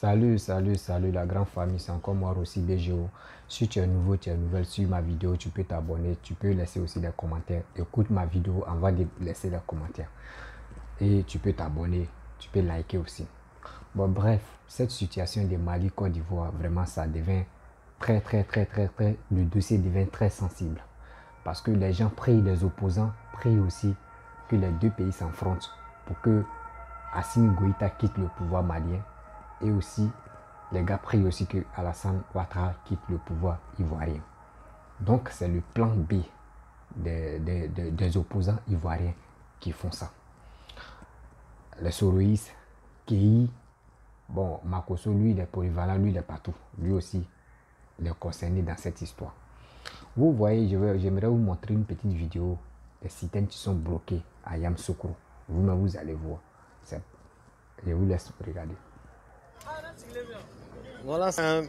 Salut la grande famille, c'est encore moi aussi BGO. Si tu es nouveau, tu es nouvelle sur ma vidéo, tu peux t'abonner, tu peux laisser aussi des commentaires. Écoute ma vidéo avant de laisser des commentaires. Et tu peux t'abonner, tu peux liker aussi. Bon bref, cette situation de Mali, Côte d'Ivoire, vraiment ça devient le dossier devient très sensible. Parce que les gens prient, les opposants prient aussi que les deux pays s'affrontent pour que Assimi Goïta quitte le pouvoir malien. Et aussi, les gars prient aussi que Alassane Ouattara quitte le pouvoir ivoirien. Donc, c'est le plan B des opposants ivoiriens qui font ça. Les Soroïs, Kei, bon, Makosso, lui, il est polyvalent, lui, il est partout. Lui aussi, il est concerné dans cette histoire. Vous voyez, j'aimerais vous montrer une petite vidéo des systèmes qui sont bloqués à Yamoussoukro. Vous-même, vous allez voir. Je vous laisse regarder. Voilà, c'est un...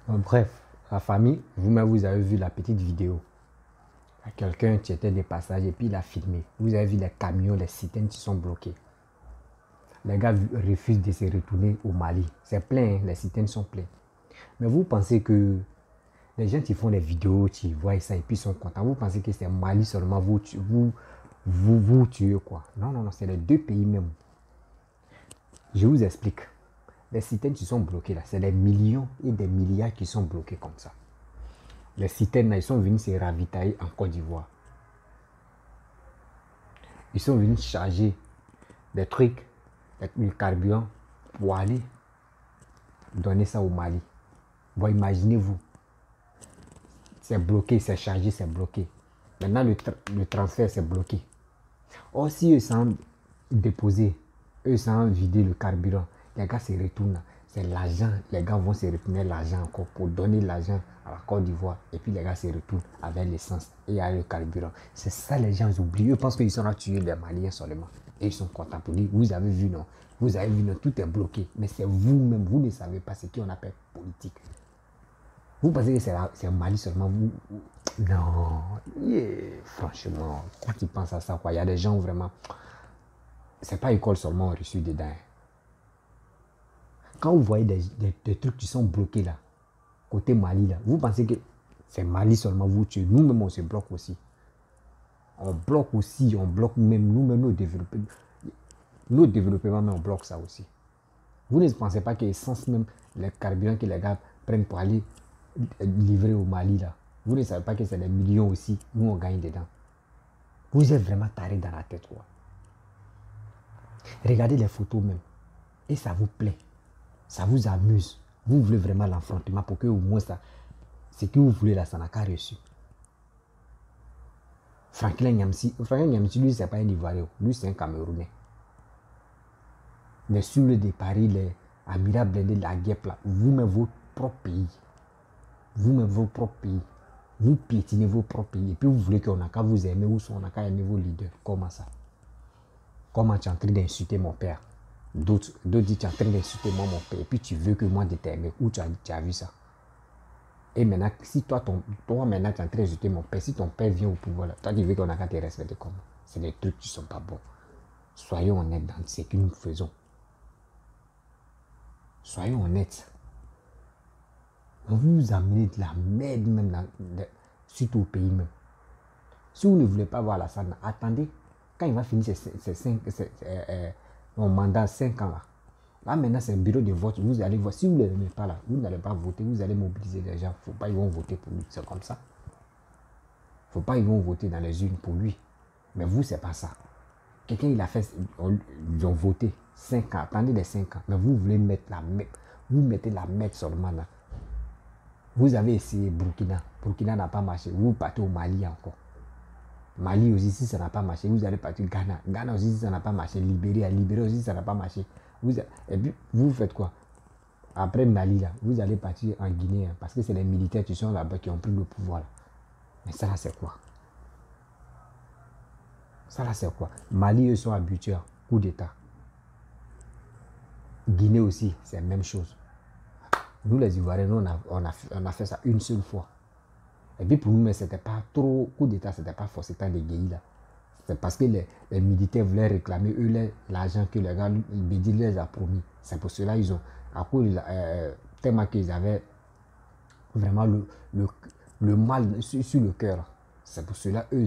Bref, la famille, vous-même, vous avez vu la petite vidéo. Il y a quelqu'un qui était des passages et puis il a filmé. Vous avez vu les camions, les citernes qui sont bloqués. Les gars refusent de se retourner au Mali. C'est plein, hein, les citernes sont pleines. Mais vous pensez que les gens qui font des vidéos, qui voient ça et puis sont contents, vous pensez que c'est Mali seulement, vous tuez quoi? Non, non, non, c'est les deux pays même. Je vous explique. Les citernes qui sont bloquées là, c'est des millions et des milliards qui sont bloqués comme ça. Les citernes là, ils sont venus se ravitailler en Côte d'Ivoire. Ils sont venus charger des trucs, du carburant pour aller donner ça au Mali. Bon, imaginez-vous. C'est bloqué, c'est chargé, c'est bloqué. Maintenant, le transfert, c'est bloqué. Or, si eux sont déposés, eux sont vider le carburant, les gars se retournent. C'est l'argent. Les gars vont se retourner l'argent encore pour donner l'argent à la Côte d'Ivoire. Et puis les gars se retournent avec l'essence et avec le carburant. C'est ça les gens oublient. Eux pensent qu'ils sont là tuer les Maliens seulement. Et ils sont contents pour dire, vous avez vu non, vous avez vu non, tout est bloqué. Mais c'est vous-même, vous ne savez pas ce qu'on appelle politique. Vous pensez que c'est Mali seulement, vous... Non, franchement, quand tu penses à ça, quoi, il y a des gens vraiment... C'est pas école seulement reçu dedans. Quand vous voyez des trucs qui sont bloqués là, côté Mali là, vous pensez que c'est Mali seulement vous tuez. Nous-mêmes, on se bloque aussi. On bloque aussi, on bloque même nous-mêmes nos développements, mais on bloque ça aussi. Vous ne pensez pas que l'essence même, les carburants que les gars prennent pour aller livrer au Mali là, vous ne savez pas que c'est des millions aussi, nous on gagne dedans. Vous êtes vraiment taré dans la tête quoi. Regardez les photos même. Et ça vous plaît. Ça vous amuse. Vous voulez vraiment l'affrontement pour que au moins ça, ce que vous voulez là, ça n'a qu'à reçu. Franklin Nyamsi, lui, c'est pas un Ivoirien. Lui, c'est un Camerounais. Mais sur le départ, les Amira Blendé, la guêpe là, vous-même votre propre pays. Vous-même vos propres pays. Vous piétinez vos propres pays. Et puis vous voulez qu'on n'a qu'à vous aimer ou on n'a qu'à aimer vos leaders. Comment ça? Comment tu es en train d'insulter mon père? D'autres disent tu es en train d'insulter moi mon père. Et puis tu veux que moi de t'aimer. Où tu as vu ça? Et maintenant, si toi maintenant tu es en train d'insulter mon père, si ton père vient au pouvoir, là, toi tu veux qu'on a qu'à te respecter comment? C'est des trucs qui ne sont pas bons. Soyons honnêtes dans ce que nous faisons. Soyons honnêtes. Vous amenez de la merde même, surtout au pays même. Si vous ne voulez pas voir Alassane, attendez. Quand il va finir son mandat 5 ans là, Là, maintenant, c'est un bureau de vote. Vous allez voir. Si vous ne l'aimez pas là, vous n'allez pas voter. Vous allez mobiliser les gens. Il ne faut pas, ils vont voter pour lui. C'est comme ça. Il ne faut pas, ils vont voter dans les urnes pour lui. Mais vous, c'est pas ça. Quelqu'un, il a fait, ils ont voté 5 ans. Attendez les 5 ans. Mais vous voulez mettre la mecque. Vous mettez la mecque seulement là. Vous avez essayé Burkina. Burkina n'a pas marché. Vous partez au Mali encore. Mali aussi, si ça n'a pas marché, vous allez partir au Ghana. Ghana aussi, si ça n'a pas marché. Libéria. Libéria aussi, si ça n'a pas marché. Et puis, vous faites quoi? Après Mali, là, vous allez partir en Guinée. Hein, parce que c'est les militaires qui sont là-bas qui ont pris le pouvoir. Là. Mais ça, là, c'est quoi? Ça, là, c'est quoi? Mali, eux, sont habitués. Coup d'État. Guinée aussi, c'est la même chose. Nous, les Ivoiriens, nous, on a fait ça une seule fois. Et puis pour nous, mais c'était pas trop, coup d'État, c'était pas forcément des guerrillas là. C'est parce que les militaires voulaient réclamer, eux, l'argent que les gars, Bédi les a promis. C'est pour cela qu'ils ont, à cause, tellement qu'ils avaient vraiment le mal sur le cœur. C'est pour cela, eux,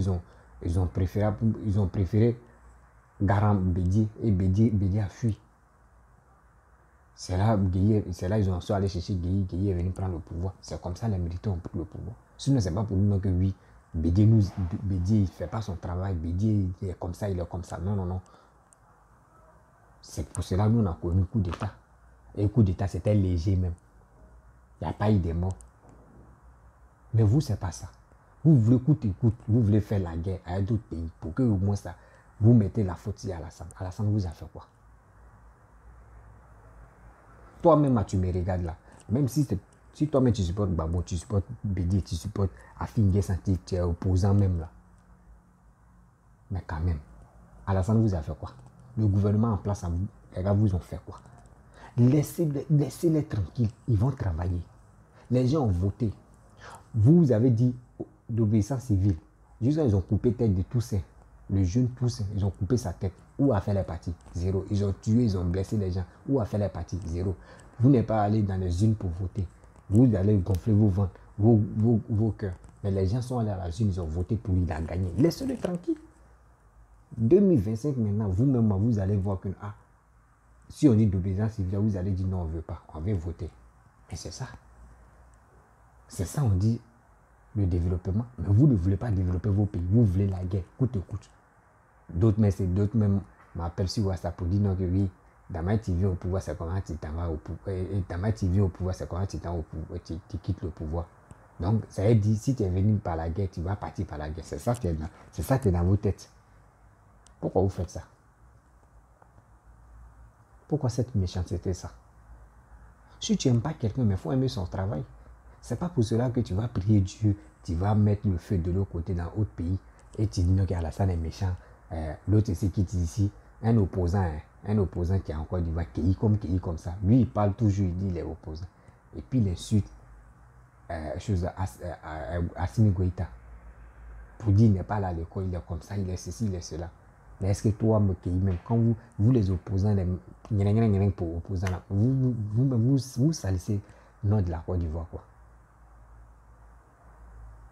ils ont préféré Garam Bédi et Bédi a fui. C'est là, ils ont allé chercher Gueye, Gueye est venu prendre le pouvoir. C'est comme ça les militaires ont pris le pouvoir. Sinon, ce n'est pas pour nous que oui, Bédié il ne fait pas son travail, Bédié il est comme ça, il est comme ça. Non, non, non. C'est pour cela que nous on a connu le coup d'État. Et le coup d'État, c'était léger même. Il n'y a pas eu de morts. Mais vous, ce n'est pas ça. Vous voulez vous voulez faire la guerre à d'autres pays pour que au moins ça, vous mettez la faute à Alassane. Alassane vous a fait quoi? Toi-même, tu me regardes là. Même si toi-même tu supportes Babo, tu supportes Bédi, tu supportes Afin Santi, tu es opposant même là. Mais quand même, Alassane vous a fait quoi? Le gouvernement en place, les gars vous ont fait quoi? Laissez-les tranquilles, ils vont travailler. Les gens ont voté. Vous avez dit d'obéissance civile. Jusqu'à ils ont coupé tête de Toussaint. Le jeune Toussaint, ils ont coupé sa tête. Où a fait les parties? Zéro. Ils ont tué, ils ont blessé les gens. Où a fait les parties? Zéro. Vous n'êtes pas allé dans les urnes pour voter. Vous allez gonfler vos ventres, vos cœurs. Mais les gens sont allés à la urne, ils ont voté pour lui, il a gagné. Laissez-le tranquille. 2025 maintenant, vous-même, vous allez voir que si on dit d'obéissance civile, vous allez dire non, on ne veut pas, on veut voter. Mais c'est ça. C'est ça, on dit le développement. Mais vous ne voulez pas développer vos pays. Vous voulez la guerre, coûte que coûte. D'autres même m'appellent sur WhatsApp pour dire non, que oui, Damaye TV au pouvoir, c'est comment tu t'en vas au pouvoir. Et Damaye TV au pouvoir, c'est comment tu t'en vas au pouvoir, tu quittes le pouvoir. Donc, ça veut dire, si tu es venu par la guerre, tu vas partir par la guerre. C'est ça qui est dans vos têtes. Pourquoi vous faites ça? Pourquoi cette méchanceté, ça? Si tu n'aimes pas quelqu'un, mais il faut aimer son travail. C'est pas pour cela que tu vas prier Dieu, tu vas mettre le feu de l'autre côté dans autre pays et tu dis non, qu'Alassane est méchant. L'autre ici qui dit ici, un opposant qui est en Côte d'Ivoire, qui est comme ça. Lui, il parle toujours, il dit il est opposant. Et puis il insulte Assimi Goïta. Pour dire il n'est pas là à l'école, il est comme ça, il est ceci, il est cela. Mais est-ce que toi, même quand vous les opposants, pour opposants, vous salissez le nom de la Côte d'Ivoire, quoi.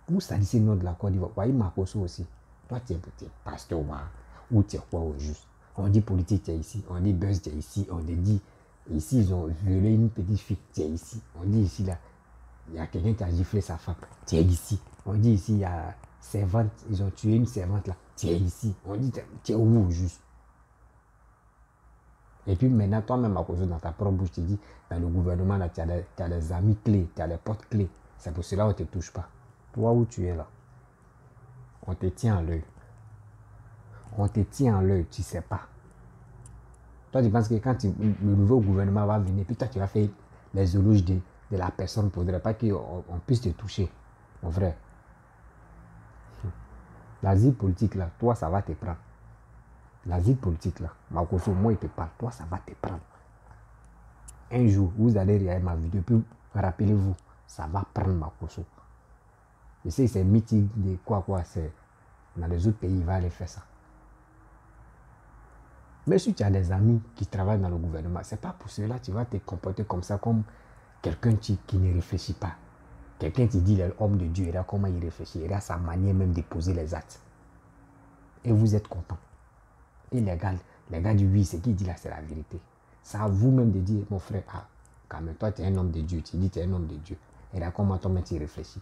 Vous salissez le nom de la Côte d'Ivoire. Voyez Makosso aussi. Toi, tu es pasteur ou tu es quoi au juste? On dit politique, tu es ici. On dit buzz, tu es ici. On dit ici, ils ont violé une petite fille, tu es ici. On dit ici, là, il y a quelqu'un qui a giflé sa femme, tu es ici. On dit ici, il y a servante, ils ont tué une servante là, tu es ici. On dit, tu es où au juste? Et puis maintenant, toi-même, Makosso, dans ta propre bouche, tu dis, dans le gouvernement, là, tu as des amis clés, tu as des portes clés. C'est pour cela qu'on ne te touche pas. Toi où tu es là, on te tient à l'œil. On te tient à l'œil, tu ne sais pas. Toi, tu penses que quand le nouveau gouvernement va venir, puis toi, tu vas faire les éloges de la personne pour ne pas qu'on puisse te toucher. Mon frère. L'asile politique, là, toi, ça va te prendre. L'asile politique, là, Makosso, moi, il te parle. Toi, ça va te prendre. Un jour, vous allez regarder ma vidéo, puis rappelez-vous, ça va prendre Makosso. Je sais, c'est mythique de quoi, c'est dans les autres pays, il va aller faire ça. Mais si tu as des amis qui travaillent dans le gouvernement, c'est pas pour cela que tu vas te comporter comme ça, comme quelqu'un qui ne réfléchit pas. Quelqu'un qui dit l'homme de Dieu, il a comment il réfléchit, il a sa manière même de poser les actes. Et vous êtes content. Et les gars disent oui, ce qu'il dit là, c'est la vérité. C'est à vous-même de dire, mon frère, ah, quand même, toi, tu es un homme de Dieu. Tu dis, tu es un homme de Dieu. Et là, comment toi-même, tu réfléchis?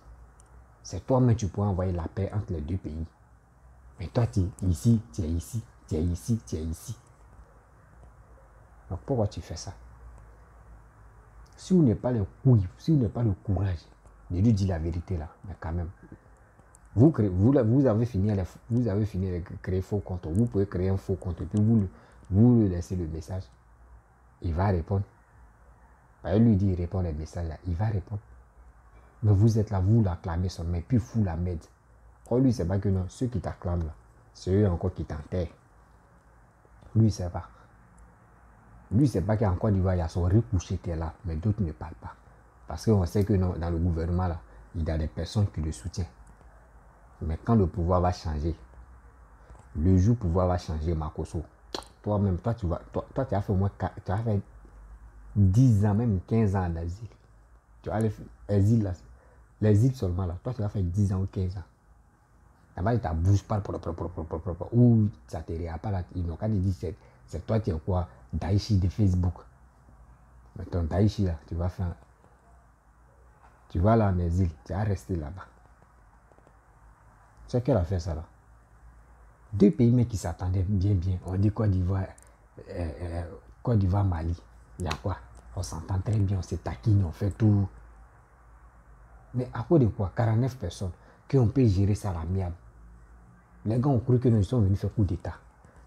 C'est toi-même, tu pourras envoyer la paix entre les deux pays. Mais toi, tu es ici, tu es ici, tu es ici, tu es ici. Donc, pourquoi tu fais ça? Si vous n'avez pas le couilles, si vous n'avez pas le courage de lui dire la vérité là, mais quand même, vous avez fini de créer faux compte. Vous pouvez créer un faux compte et puis vous lui laissez le message. Il va répondre. Il lui dit, il répond les messages là, il va répondre. Mais vous êtes là, vous l'acclamez son mais puis vous la m'aide. Or lui, c'est pas que non, ceux qui t'acclament là, c'est eux encore qui t'enterrent. Lui, c'est pas. Lui, c'est pas qu'en Côte d'Ivoire, il y a son riz couché qui est là, mais d'autres ne parlent pas. Parce qu'on sait que non, dans le gouvernement, là, il y a des personnes qui le soutiennent. Mais quand le pouvoir va changer, le jour où le pouvoir va changer, Makosso, toi-même, toi, tu as fait au moins tu as fait 10 ans, même 15 ans d'asile. Tu as l'exil seulement là, toi, tu as fait 10 ans ou 15 ans. Là-bas, ta bouche parle ou ça te réa pas là. Ils n'ont qu'à te dire, c'est toi, tu es quoi, Daichi de Facebook. Mais ton Daichi là, tu vas faire. Tu vas là en exil, tu vas rester là-bas. C'est qu'elle a fait ça là. Deux pays mais qui s'attendaient bien. On dit Côte d'Ivoire, Mali. Il y a quoi? On s'entend très bien, on se taquine, on fait tout. Mais à cause de quoi? 49 personnes qu'on peut gérer ça à l'amiable. Les gars ont cru que nous sommes venus faire coup d'État.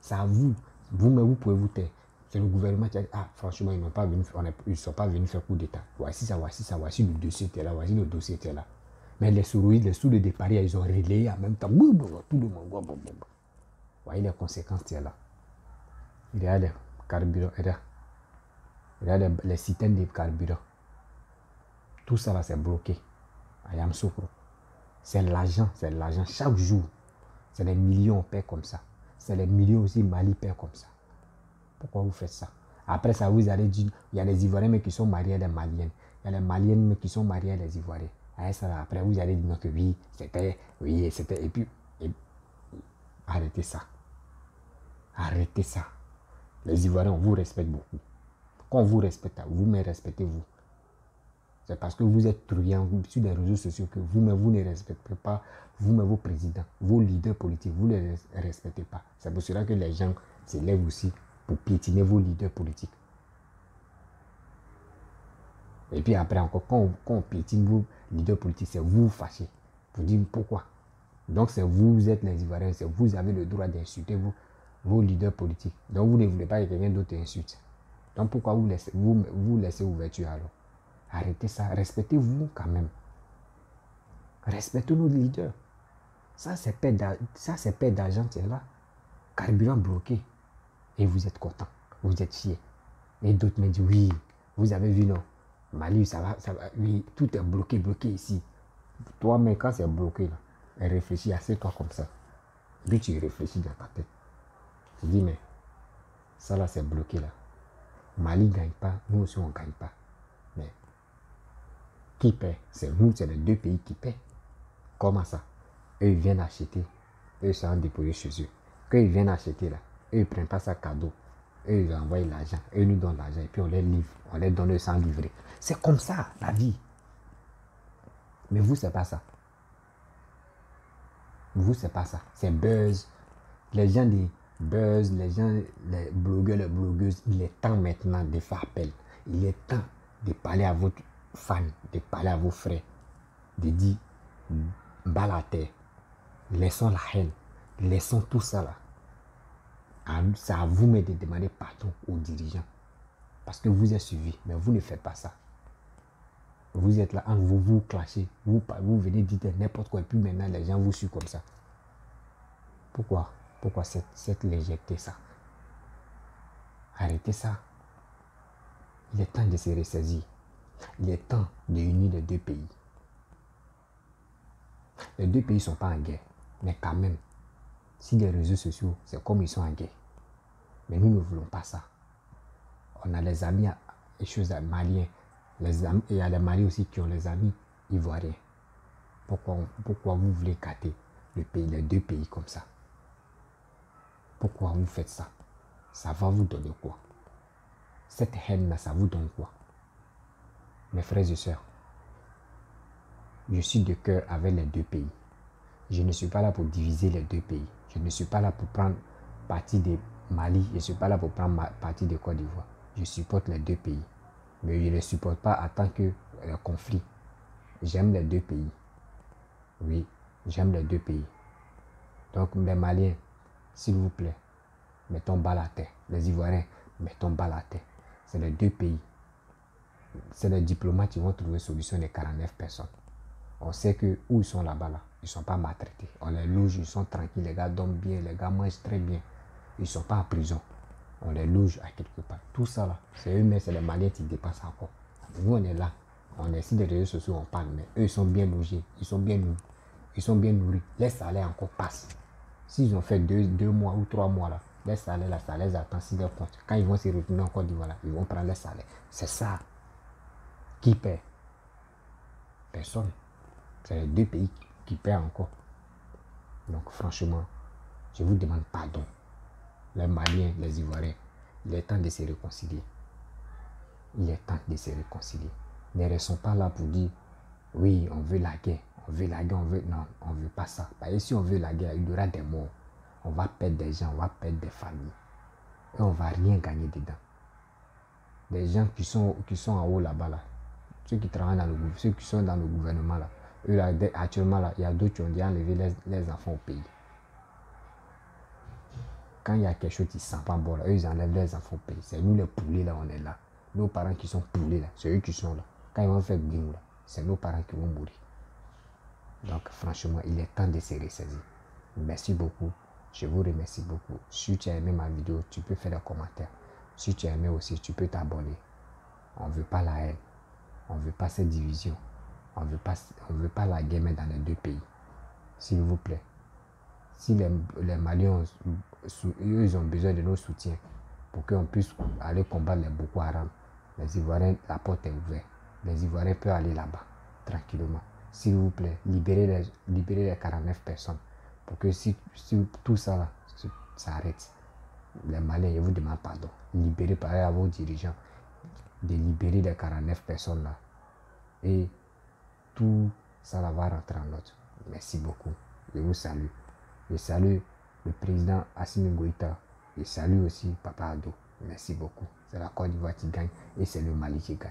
C'est à vous. Vous-même, vous pouvez vous taire. C'est le gouvernement qui a dit, ah, franchement, ils ne sont pas venus faire coup d'État. Voici ça, voici le dossier était là, voici le dossier était là. Mais les souris, les sous de départ, ils ont relayé en même temps. Tout le monde. Vous voyez les conséquences, c'est là. Il y a des carburants, il y a les systèmes de carburant. Tout ça là, c'est bloqué. Ayam Sokro. C'est l'argent. Chaque jour, c'est des millions on perd comme ça. C'est les millions aussi Mali perd comme ça. Pourquoi vous faites ça? Après ça, vous allez dire, il y a des Ivoiriens mais qui sont mariés à des Maliennes. Il y a des Maliennes mais qui sont mariés à des Ivoiriens. Après, vous allez dire que oui, c'était. Et puis, arrêtez ça. Arrêtez ça. Les Ivoiriens, on vous respecte beaucoup. Quand on vous respecte, vous-même respectez-vous. C'est parce que vous êtes truand sur les réseaux sociaux que vous-même, vous ne respectez pas vous-même vos présidents, vos leaders politiques, vous ne les respectez pas. C'est pour cela que les gens se lèvent aussi pour piétiner vos leaders politiques. Et puis après encore, quand on piétine vos leaders politiques, c'est vous fâchez. Vous dites pourquoi. Donc c'est vous êtes les Ivoiriens, c'est vous avez le droit d'insulter vos leaders politiques. Donc vous ne voulez pas que quelqu'un d'autre insulte. Donc pourquoi vous laissez ouverture alors? Arrêtez ça, respectez-vous quand même. Respectez nos leaders. Ça c'est paix d'argent, c'est là. Carburant bloqué. Et vous êtes content, vous êtes fiers. Et d'autres me disent, oui, vous avez vu, non, Mali, ça va, oui, tout est bloqué ici. Toi, mais quand c'est bloqué, là, réfléchis, assieds-toi comme ça. Puis tu réfléchis dans ta tête. Tu dis, mais ça là, c'est bloqué là. Mali ne gagne pas, nous aussi on ne gagne pas. Mais qui paie? C'est nous, c'est les deux pays qui paient. Comment ça? Eux, ils viennent acheter. Eux, sont déposés chez eux. Quand ils viennent acheter là, eux, ils ne prennent pas ça cadeau. Eux, ils envoient l'argent. Eux, nous donnent l'argent. Et puis, on les livre. On les donne sans livrer. C'est comme ça, la vie. Mais vous, c'est pas ça. Vous, c'est pas ça. C'est buzz. Les gens des buzz, les blogueurs, les blogueuses, il est temps maintenant de faire appel. Il est temps de parler à votre fan, de parler à vos frères, de dire, bas la terre. Laissons la haine. Laissons tout ça là. C'est à vous de demander pardon aux dirigeants. Parce que vous êtes suivis, mais vous ne faites pas ça. Vous êtes là, vous clashez, vous venez dire n'importe quoi, et puis maintenant les gens vous suivent comme ça. Pourquoi cette légèreté, ça? Arrêtez ça. Il est temps de se ressaisir. Il est temps d'unir les deux pays. Les deux pays ne sont pas en guerre, mais quand même, si les réseaux sociaux, c'est comme ils sont en guerre. Mais nous ne voulons pas ça. On a les amis, les choses maliens. Il y a les Maliens aussi qui ont les amis ivoiriens. Pourquoi vous voulez gâter les deux pays comme ça? Pourquoi vous faites ça? Ça va vous donner quoi? Cette haine-là, ça vous donne quoi? Mes frères et sœurs, je suis de cœur avec les deux pays. Je ne suis pas là pour diviser les deux pays. Je ne suis pas là pour prendre parti de Mali. Je ne suis pas là pour prendre parti de Côte d'Ivoire. Je supporte les deux pays. Mais je ne les supporte pas en tant que conflit. J'aime les deux pays. Oui, j'aime les deux pays. Donc les Maliens, s'il vous plaît, mettons bas la terre. Les Ivoiriens, mettons bas la terre. C'est les deux pays. C'est les diplomates qui vont trouver solution des 49 personnes. On sait que où ils sont là-bas, là, ils ne sont pas maltraités. On les loge, ils sont tranquilles, les gars dorment bien, les gars mangent très bien. Ils ne sont pas en prison. On les loge à quelque part. Tout ça là, c'est eux-mêmes, c'est les Maliens qui dépassent encore. Nous, on est là. On est sur les réseaux sociaux, on parle, mais eux, ils sont bien logés, ils sont bien nourris. Ils sont bien nourris. Les salaires encore passent. S'ils ont fait 2 mois ou 3 mois là, les salaires, là, ça les attend sur leur compte. Quand ils vont se retourner en Côte d'Ivoire, ils vont prendre les salaires. C'est ça. Qui paie? Personne. C'est les deux pays qui paient encore. Donc franchement, je vous demande pardon. Les Maliens, les Ivoiriens, il est temps de se réconcilier. Il est temps de se réconcilier. Ne restons pas là pour dire, oui, on veut la guerre. On veut la guerre, on veut... Non, on ne veut pas ça. Parce que si on veut la guerre, il y aura des morts. On va perdre des gens, on va perdre des familles. Et on ne va rien gagner dedans. Les gens qui sont en haut là-bas, là, ceux qui travaillent dans le gouvernement, ceux qui sont dans le gouvernement, là, eux, là, actuellement, là, il y a d'autres qui ont déjà enlevé les enfants au pays. Quand il y a quelque chose qui ne sent pas bon, là, eux, ils enlèvent les enfants au pays. C'est nous les poulets, là, on est là. Nos parents qui sont poulets, là, c'est eux qui sont là. Quand ils vont faire bingo, là, c'est nos parents qui vont mourir. Donc, franchement, il est temps de se ressaisir. Merci beaucoup. Je vous remercie beaucoup. Si tu as aimé ma vidéo, tu peux faire des commentaires. Si tu as aimé aussi, tu peux t'abonner. On ne veut pas la haine. On ne veut pas cette division. On ne veut pas la guerre dans les deux pays. S'il vous plaît. Si les Maliens, ils ont besoin de nos soutiens pour qu'on puisse aller combattre les Boko Haram, les Ivoiriens, la porte est ouverte. Les Ivoiriens peuvent aller là-bas, tranquillement. S'il vous plaît, libérez les 49 personnes. Pour que si tout ça là, s'arrête. Les Maliens, je vous demande pardon. Libérez par à vos dirigeants de libérer les 49 personnes là. Et tout ça là va rentrer en ordre. Merci beaucoup. Je vous salue. Je salue le président Assimi Goïta. Je salue aussi Papa Ado. Merci beaucoup. C'est la Côte d'Ivoire qui gagne et c'est le Mali qui gagne.